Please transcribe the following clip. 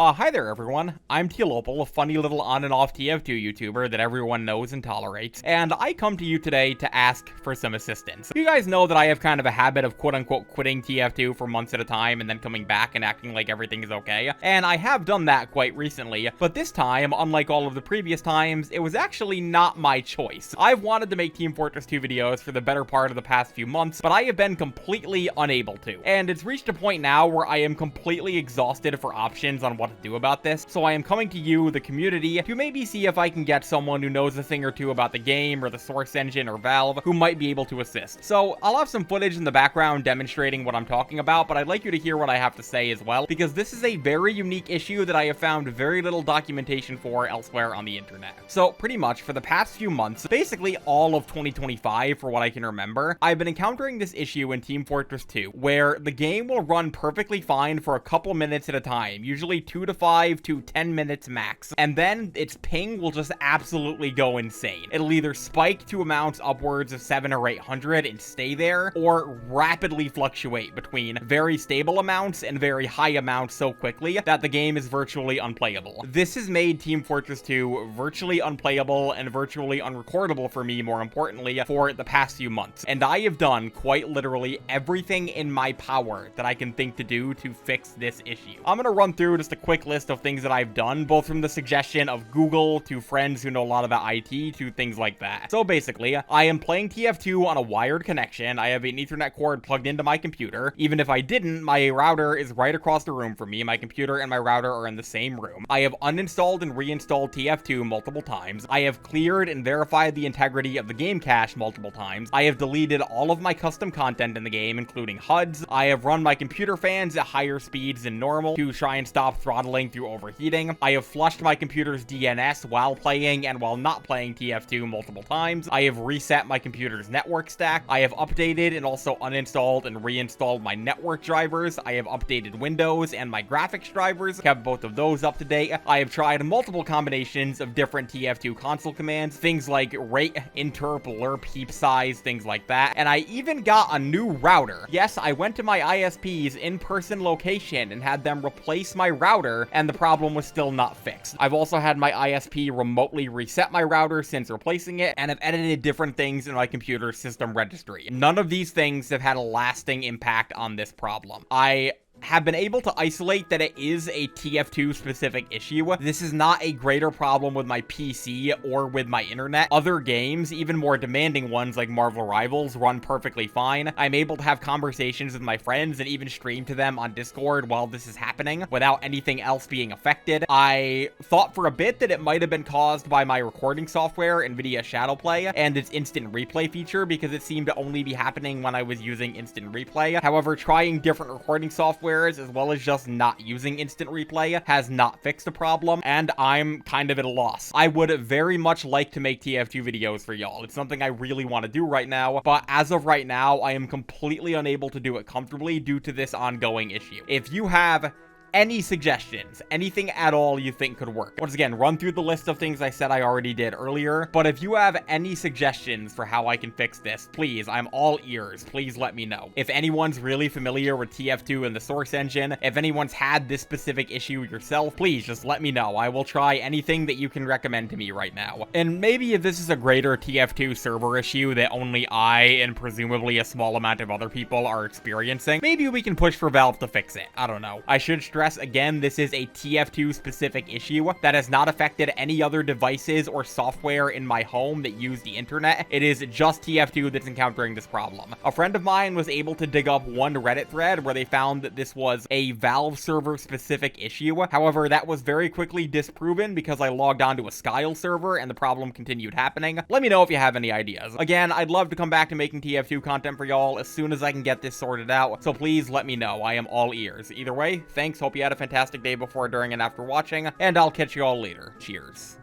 Hi there everyone, I'm Tealopal, a funny little on and off TF2 YouTuber that everyone knows and tolerates, and I come to you today to ask for some assistance. You guys know that I have kind of a habit of quote-unquote quitting TF2 for months at a time and then coming back and acting like everything is okay, and I have done that quite recently, but this time, unlike all of the previous times, it was actually not my choice. I've wanted to make Team Fortress 2 videos for the better part of the past few months, but I have been completely unable to, and it's reached a point now where I am completely exhausted for options on what to do about this, so I am coming to you, the community, to maybe see if I can get someone who knows a thing or two about the game, or the source engine, or Valve, who might be able to assist. So, I'll have some footage in the background demonstrating what I'm talking about, but I'd like you to hear what I have to say as well, because this is a very unique issue that I have found very little documentation for elsewhere on the internet. So, pretty much, for the past few months, basically all of 2025, for what I can remember, I've been encountering this issue in Team Fortress 2, where the game will run perfectly fine for a couple minutes at a time, usually 2 to 5 to 10 minutes max, and then its ping will just absolutely go insane. It'll either spike to amounts upwards of 700 or 800 and stay there, or rapidly fluctuate between very stable amounts and very high amounts so quickly that the game is virtually unplayable. This has made Team Fortress 2 virtually unplayable and virtually unrecordable for me, more importantly, for the past few months. And I have done quite literally everything in my power that I can think to do to fix this issue. I'm gonna run through just a quick list of things that I've done, both from the suggestion of Google to friends who know a lot about IT to things like that. So basically, I am playing TF2 on a wired connection. I have an Ethernet cord plugged into my computer. Even if I didn't, my router is right across the room from me. My computer and my router are in the same room. I have uninstalled and reinstalled TF2 multiple times. I have cleared and verified the integrity of the game cache multiple times. I have deleted all of my custom content in the game, including HUDs. I have run my computer fans at higher speeds than normal to try and stop throttling through overheating. I have flushed my computer's DNS while playing and while not playing TF2 multiple times. I have reset my computer's network stack. I have updated and also uninstalled and reinstalled my network drivers. I have updated Windows and my graphics drivers, kept both of those up to date. I have tried multiple combinations of different TF2 console commands, things like rate, interp, lerp, heapsize, things like that. And I even got a new router. Yes, I went to my ISP's in-person location and had them replace my router, and the problem was still not fixed. I've also had my ISP remotely reset my router since replacing it, and have edited different things in my computer system registry. None of these things have had a lasting impact on this problem. I have been able to isolate that it is a TF2 specific issue. This is not a greater problem with my PC or with my internet. Other games, even more demanding ones like Marvel Rivals, run perfectly fine. I'm able to have conversations with my friends and even stream to them on Discord while this is happening without anything else being affected. I thought for a bit that it might have been caused by my recording software, NVIDIA Shadowplay, and its instant replay feature, because it seemed to only be happening when I was using instant replay. However, trying different recording software as well as just not using instant replay has not fixed the problem, and I'm kind of at a loss. I would very much like to make TF2 videos for y'all. It's something I really want to do right now, but as of right now, I am completely unable to do it comfortably due to this ongoing issue. If you have any suggestions, anything at all you think could work. Once again, run through the list of things I said I already did earlier, but if you have any suggestions for how I can fix this, please, I'm all ears. Please let me know. If anyone's really familiar with TF2 and the source engine, if anyone's had this specific issue yourself, please just let me know. I will try anything that you can recommend to me right now. And maybe if this is a greater TF2 server issue that only I and presumably a small amount of other people are experiencing, maybe we can push for Valve to fix it. I don't know. I should stress again, this is a TF2 specific issue that has not affected any other devices or software in my home that use the internet. It is just TF2 that's encountering this problem. A friend of mine was able to dig up one Reddit thread where they found that this was a Valve server specific issue. However, that was very quickly disproven because I logged onto a Skyle server and the problem continued happening. Let me know if you have any ideas. Again, I'd love to come back to making TF2 content for y'all as soon as I can get this sorted out, so please let me know. I am all ears. Either way, thanks. Hope you had a fantastic day before, during, and after watching, and I'll catch you all later. Cheers.